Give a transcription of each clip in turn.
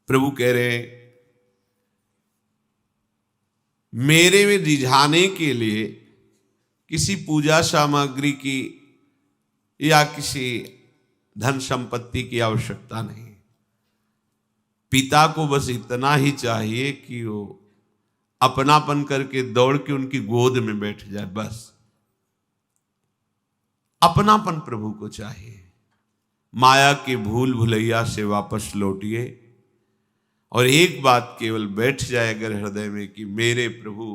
प्रभु कह रहे हैं मेरे में रिझाने के लिए किसी पूजा सामग्री की या किसी धन संपत्ति की आवश्यकता नहीं। पिता को बस इतना ही चाहिए कि वो अपनापन करके दौड़ के उनकी गोद में बैठ जाए। बस अपनापन प्रभु को चाहिए। माया के भूल भुलैया से वापस लौटिए और एक बात केवल बैठ जाए अगर हृदय में कि मेरे प्रभु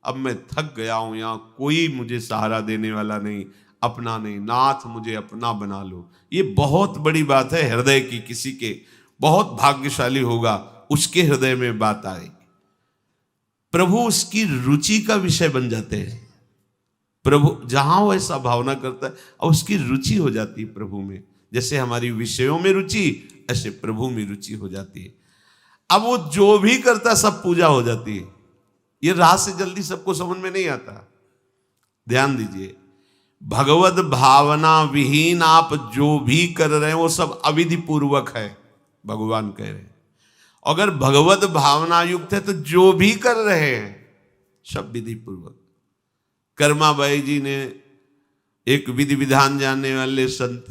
अब मैं थक गया हूं, यहां कोई मुझे सहारा देने वाला नहीं, अपना नहीं, नाथ मुझे अपना बना लो। ये बहुत बड़ी बात है हृदय की। किसी के बहुत भाग्यशाली होगा उसके हृदय में बात आएगी। प्रभु उसकी रुचि का विषय बन जाते हैं। प्रभु जहां वो ऐसा भावना करता है और उसकी रुचि हो जाती है प्रभु में। जैसे हमारी विषयों में रुचि, ऐसे प्रभु में रुचि हो जाती है। अब वो जो भी करता सब पूजा हो जाती है। ये राह से जल्दी सबको समझ में नहीं आता। ध्यान दीजिए, भगवत भावना विहीन आप जो भी कर रहे हैं वो सब अविधि पूर्वक है, भगवान कह रहे हैं। अगर भगवत भावना युक्त है तो जो भी कर रहे हैं सब विधि पूर्वक। कर्माबाई जी ने, एक विधि विधान जानने वाले संत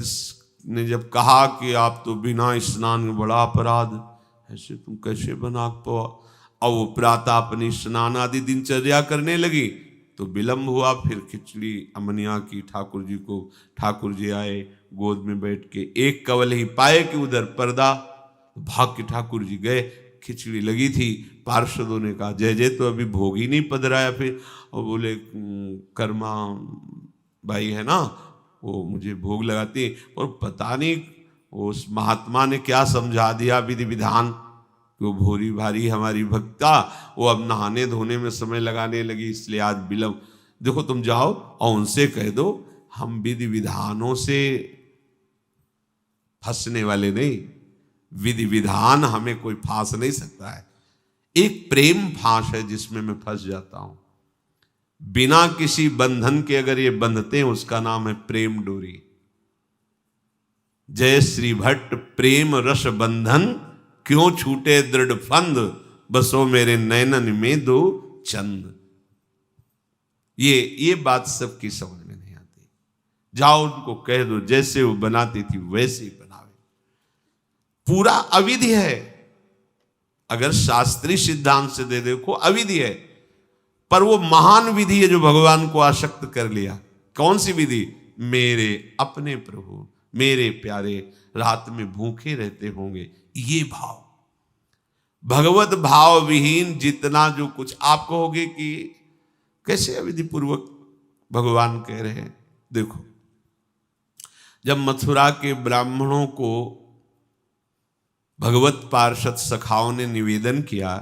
ने जब कहा कि आप तो बिना स्नान में बड़ा अपराध, ऐसे तुम कैसे बना पाओ। और वो प्रातः अपनी स्नान आदि दिनचर्या करने लगी तो विलंब हुआ। फिर खिचड़ी अमनिया की ठाकुर जी को। ठाकुर जी आए, गोद में बैठ के एक कवल ही पाए कि उधर पर्दा, भाग के ठाकुर जी गए। खिचड़ी लगी थी, पार्षदों ने कहा जय जय तो अभी भोग ही नहीं पधराया। फिर और बोले कर्मा भाई है ना, वो मुझे भोग लगाती है। और पता नहीं उस महात्मा ने क्या समझा दिया विधि विधान, वो भोरी भारी हमारी भक्ता, वो अब नहाने धोने में समय लगाने लगी, इसलिए आज विलंब। देखो तुम जाओ और उनसे कह दो हम विधि विधानों से फंसने वाले नहीं, विधि विधान हमें कोई फांस नहीं सकता है। एक प्रेम फांस है जिसमें मैं फंस जाता हूं। बिना किसी बंधन के अगर ये बंधते हैं उसका नाम है प्रेम डोरी। जय श्री भट्ट प्रेम रस बंधन, क्यों छूटे दृढ़ फंद, बसो मेरे नैनन में दो चंद। ये बात सबकी समझ में नहीं आती। जाओ उनको कह दो जैसे वो बनाती थी वैसे ही बनावे। पूरा अविधि है। अगर शास्त्रीय सिद्धांत से दे देखो अविधि है, पर वो महान विधि है जो भगवान को आसक्त कर लिया। कौन सी विधि? मेरे अपने प्रभु, मेरे प्यारे रात में भूखे रहते होंगे, ये भाव। भगवत भाव विहीन जितना जो कुछ आप कहोगे कि कैसे अविधि पूर्वक भगवान कह रहे हैं। देखो, जब मथुरा के ब्राह्मणों को भगवत पार्षद सखाओं ने निवेदन किया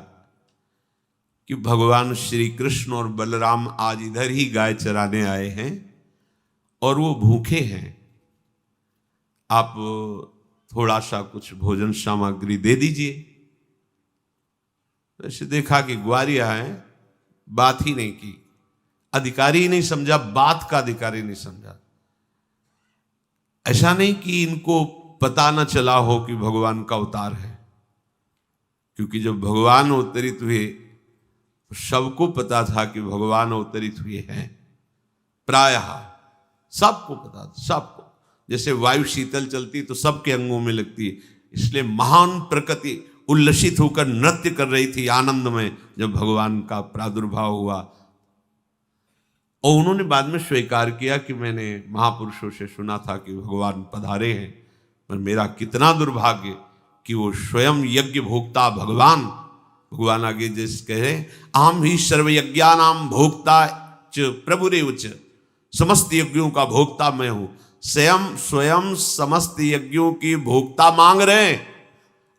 कि भगवान श्री कृष्ण और बलराम आज इधर ही गाय चराने आए हैं और वो भूखे हैं, आप थोड़ा सा कुछ भोजन सामग्री दे दीजिए। तो ऐसे देखा कि ग्वारिया है, बात ही नहीं की, अधिकारी ही नहीं समझा, बात का अधिकारी नहीं समझा। ऐसा नहीं कि इनको पता न चला हो कि भगवान का अवतार है, क्योंकि जब भगवान अवतरित हुए तो सबको पता था कि भगवान अवतरित हुए हैं। प्रायः सबको पता था, सबको। जैसे वायु शीतल चलती तो सबके अंगों में लगती है, इसलिए महान प्रकृति उल्लसित होकर नृत्य कर रही थी आनंद में जब भगवान का प्रादुर्भाव हुआ। और उन्होंने बाद में स्वीकार किया कि मैंने महापुरुषों से सुना था कि भगवान पधारे हैं, पर मेरा कितना दुर्भाग्य कि वो स्वयं यज्ञ भोक्ता भगवान आगे जैसे कह रहे, आम ही सर्वयज्ञानाम भोक्ता च प्रभुरेव च, समस्त यज्ञों का भोक्ता मैं हूं। स्वयं समस्त यज्ञों की भोक्ता मांग रहे हैं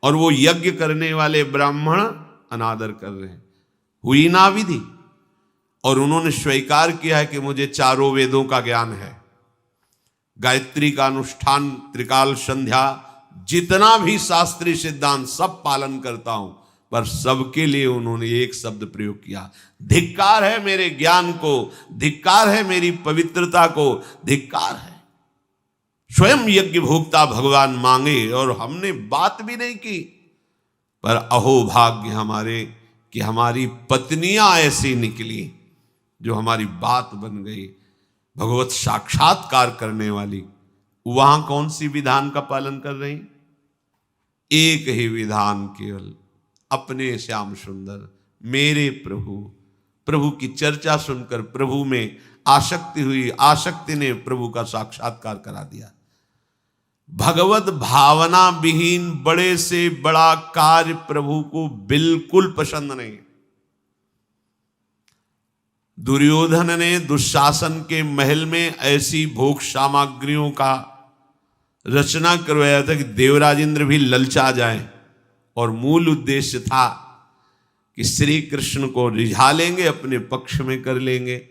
और वो यज्ञ करने वाले ब्राह्मण अनादर कर रहे हैं। हुई ना विधि। और उन्होंने स्वीकार किया है कि मुझे चारों वेदों का ज्ञान है, गायत्री का अनुष्ठान, त्रिकाल संध्या, जितना भी शास्त्रीय सिद्धांत सब पालन करता हूं। पर सबके लिए उन्होंने एक शब्द प्रयोग किया, धिक्कार है मेरे ज्ञान को, धिक्कार है मेरी पवित्रता को, धिक्कार है। स्वयं यज्ञ भोक्ता भगवान मांगे और हमने बात भी नहीं की। पर अहोभाग्य हमारे कि हमारी पत्नियां ऐसी निकली जो हमारी बात बन गई, भगवत साक्षात्कार करने वाली। वहां कौन सी विधान का पालन कर रही? एक ही विधान केवल, अपने श्याम सुंदर मेरे प्रभु। प्रभु की चर्चा सुनकर प्रभु में आसक्ति हुई, आसक्ति ने प्रभु का साक्षात्कार करा दिया। भगवत भावना विहीन बड़े से बड़ा कार्य प्रभु को बिल्कुल पसंद नहीं। दुर्योधन ने दुशासन के महल में ऐसी भोग सामग्रियों का रचना करवाया था कि देवराज इंद्र भी ललचा जाए, और मूल उद्देश्य था कि श्री कृष्ण को रिझा लेंगे, अपने पक्ष में कर लेंगे।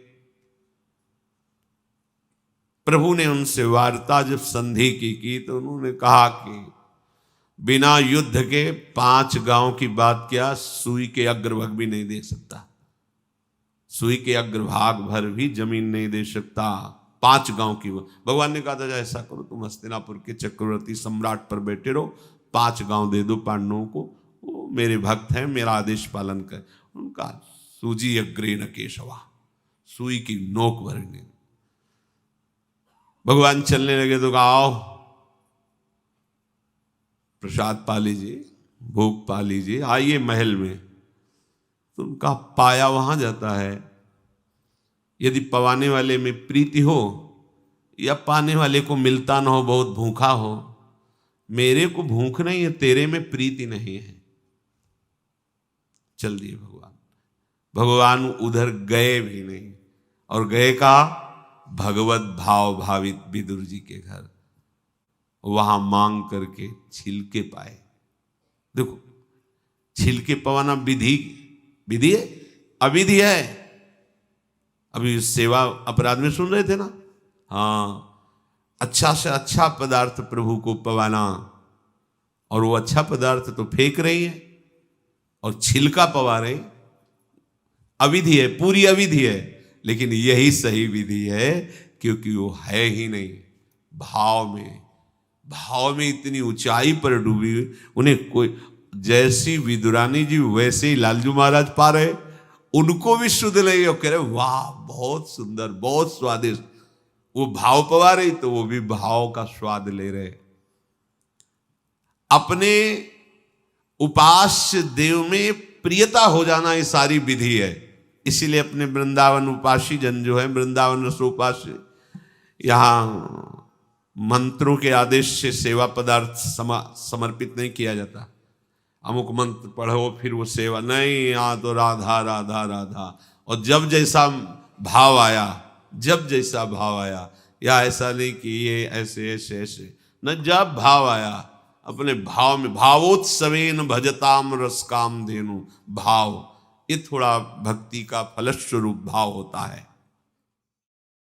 प्रभु ने उनसे वार्ता जब संधि की तो उन्होंने कहा कि बिना युद्ध के 5 गांव की बात क्या, सुई के अग्रभाग भी नहीं दे सकता, सुई के अग्रभाग भर भी जमीन नहीं दे सकता। 5 गांव की भगवान ने कहा था ऐसा करो, तुम हस्तिनापुर के चक्रवर्ती सम्राट पर बैठे रहो, 5 गांव दे दो पांडवों को, वो मेरे भक्त हैं, मेरा आदेश पालन कर। उनका सूजी अग्रे न केशवा, सुई की नोक भर नहीं। भगवान चलने लगे तो कहा आओ प्रसाद पा लीजिए, भोग पा लीजिए, आइए महल में। तो उनका पाया वहां जाता है। यदि पवाने वाले में प्रीति हो या पाने वाले को मिलता ना हो, बहुत भूखा हो, मेरे को भूख नहीं है, तेरे में प्रीति नहीं है, चल दिए भगवान। भगवान उधर गए भी नहीं, और गए का भगवत भाव भावित विदुर जी के घर, वहां मांग करके छिलके पाए। देखो छिलके पवाना विधि है, अविधि है। अभी सेवा अपराध में सुन रहे थे ना, हाँ, अच्छा से अच्छा पदार्थ प्रभु को पवाना, और वो अच्छा पदार्थ तो फेंक रही है और छिलका पवा रहे, अविधि है, पूरी अविधि है। लेकिन यही सही विधि है, क्योंकि वो है ही नहीं भाव में इतनी ऊंचाई पर डूबी। उन्हें कोई, जैसी विदुरानी जी वैसे ही लालजू महाराज पा रहे, उनको भी शुद्ध नहीं, और कह रहे वाह बहुत सुंदर, बहुत स्वादिष्ट। वो भाव पवा रही तो वो भी भाव का स्वाद ले रहे। अपने उपास्य देव में प्रियता हो जाना ये सारी विधि है। इसीलिए अपने वृंदावन उपासी जन जो है, वृंदावन रसोपास्य, यहाँ मंत्रों के आदेश से सेवा पदार्थ समर्पित नहीं किया जाता। अमुक मंत्र पढ़ो फिर वो सेवा नहीं, यहाँ तो राधा राधा राधा। और जब जैसा भाव आया, या ऐसा नहीं कि ये ऐसे ऐसे ऐसे न, जब भाव आया अपने भाव में, भावोत्सवेन भजताम रसकाम धेनु, भाव ये थोड़ा भक्ति का फलस्वरूप भाव होता है।